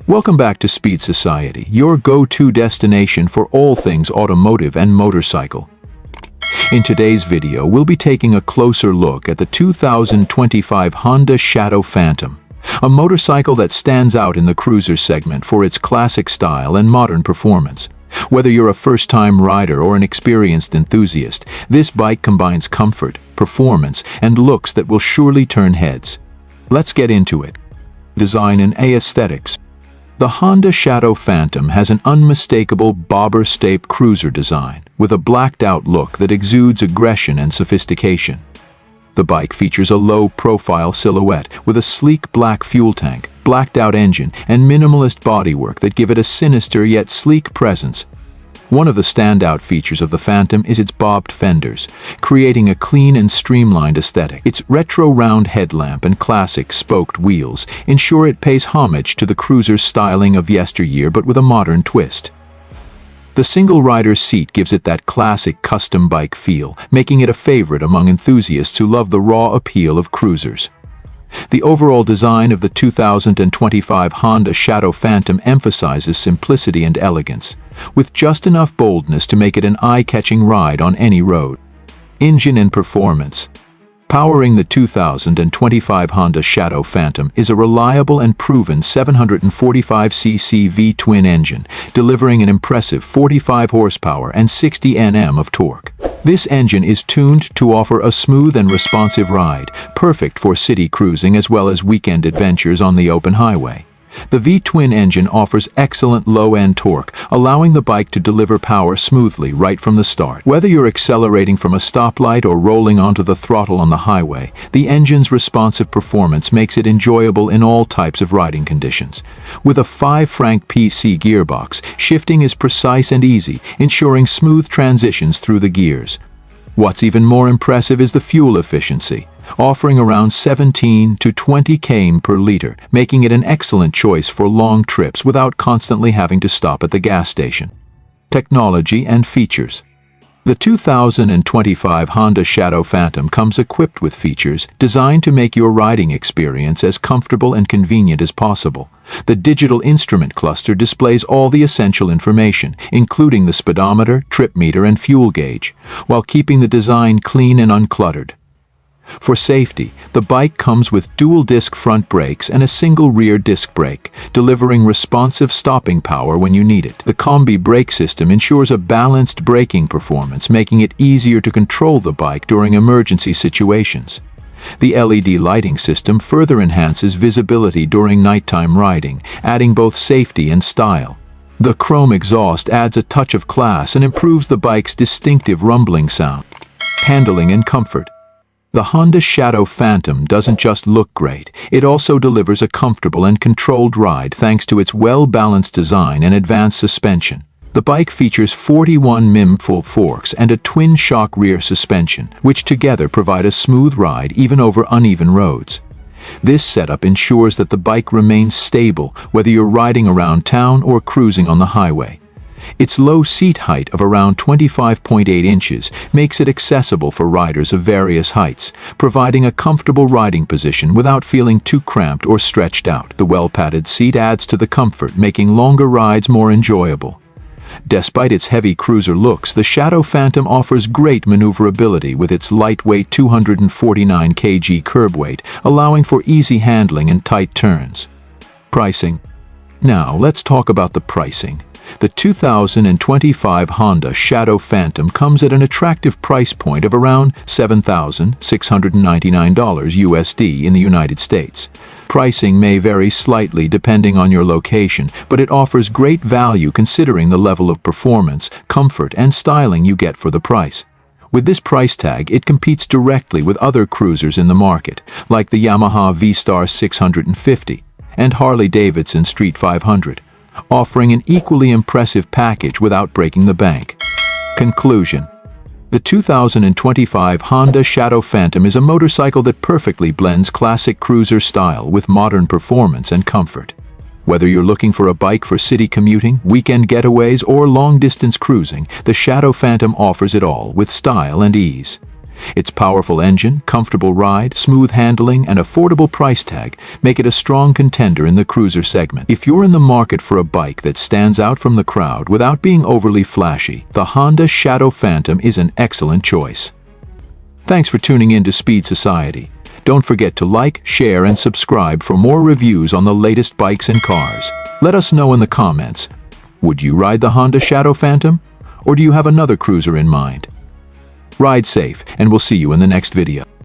Welcome back to Speed Society, your go-to destination for all things automotive and motorcycle. In today's video, we'll be taking a closer look at the 2025 Honda Shadow Phantom, a motorcycle that stands out in the cruiser segment for its classic style and modern performance. Whether you're a first-time rider or an experienced enthusiast, this bike combines comfort, performance, and looks that will surely turn heads. Let's get into it. Design and aesthetics. The Honda Shadow Phantom has an unmistakable bobber-staped cruiser design, with a blacked-out look that exudes aggression and sophistication. The bike features a low-profile silhouette with a sleek black fuel tank, blacked-out engine, and minimalist bodywork that give it a sinister yet sleek presence. One of the standout features of the Phantom is its bobbed fenders, creating a clean and streamlined aesthetic. Its retro round headlamp and classic spoked wheels ensure it pays homage to the cruiser's styling of yesteryear but with a modern twist. The single-rider seat gives it that classic custom bike feel, making it a favorite among enthusiasts who love the raw appeal of cruisers. The overall design of the 2025 Honda Shadow Phantom emphasizes simplicity and elegance, with just enough boldness to make it an eye-catching ride on any road. Engine and performance. Powering the 2025 Honda Shadow Phantom is a reliable and proven 745cc V-twin engine, delivering an impressive 45 horsepower and 60 Nm of torque. This engine is tuned to offer a smooth and responsive ride, perfect for city cruising as well as weekend adventures on the open highway. The V-twin engine offers excellent low-end torque, allowing the bike to deliver power smoothly right from the start. Whether you're accelerating from a stoplight or rolling onto the throttle on the highway, the engine's responsive performance makes it enjoyable in all types of riding conditions. With a 5-crank PC gearbox, shifting is precise and easy, ensuring smooth transitions through the gears. What's even more impressive is the fuel efficiency, offering around 17 to 20 km per liter, making it an excellent choice for long trips without constantly having to stop at the gas station. Technology and features. The 2025 Honda Shadow Phantom comes equipped with features designed to make your riding experience as comfortable and convenient as possible. The digital instrument cluster displays all the essential information, including the speedometer, trip meter, and fuel gauge, while keeping the design clean and uncluttered. For safety, the bike comes with dual-disc front brakes and a single rear disc brake, delivering responsive stopping power when you need it. The Combi brake system ensures a balanced braking performance, making it easier to control the bike during emergency situations. The LED lighting system further enhances visibility during nighttime riding, adding both safety and style. The chrome exhaust adds a touch of class and improves the bike's distinctive rumbling sound. Handling and comfort. The Honda Shadow Phantom doesn't just look great, it also delivers a comfortable and controlled ride thanks to its well-balanced design and advanced suspension. The bike features 41 mm full forks and a twin-shock rear suspension, which together provide a smooth ride even over uneven roads. This setup ensures that the bike remains stable whether you're riding around town or cruising on the highway. Its low seat height of around 25.8 inches makes it accessible for riders of various heights, providing a comfortable riding position without feeling too cramped or stretched out. The well-padded seat adds to the comfort, making longer rides more enjoyable. Despite its heavy cruiser looks, the Shadow Phantom offers great maneuverability with its lightweight 249 kg curb weight, allowing for easy handling and tight turns. Pricing. Now, let's talk about the pricing. The 2025 Honda Shadow Phantom comes at an attractive price point of around $7,699 USD in the United States. Pricing may vary slightly depending on your location, but it offers great value considering the level of performance, comfort, and styling you get for the price. With this price tag, it competes directly with other cruisers in the market, like the Yamaha V-Star 650 and Harley-Davidson Street 500. Offering an equally impressive package without breaking the bank. Conclusion. The 2025 Honda Shadow Phantom is a motorcycle that perfectly blends classic cruiser style with modern performance and comfort. Whether you're looking for a bike for city commuting, weekend getaways, or long-distance cruising, the Shadow Phantom offers it all with style and ease. Its powerful engine, comfortable ride, smooth handling, and affordable price tag make it a strong contender in the cruiser segment. If you're in the market for a bike that stands out from the crowd without being overly flashy, the Honda Shadow Phantom is an excellent choice. Thanks for tuning in to Speed Society. Don't forget to like, share, and subscribe for more reviews on the latest bikes and cars. Let us know in the comments. Would you ride the Honda Shadow Phantom? Or do you have another cruiser in mind? Ride safe, and we'll see you in the next video.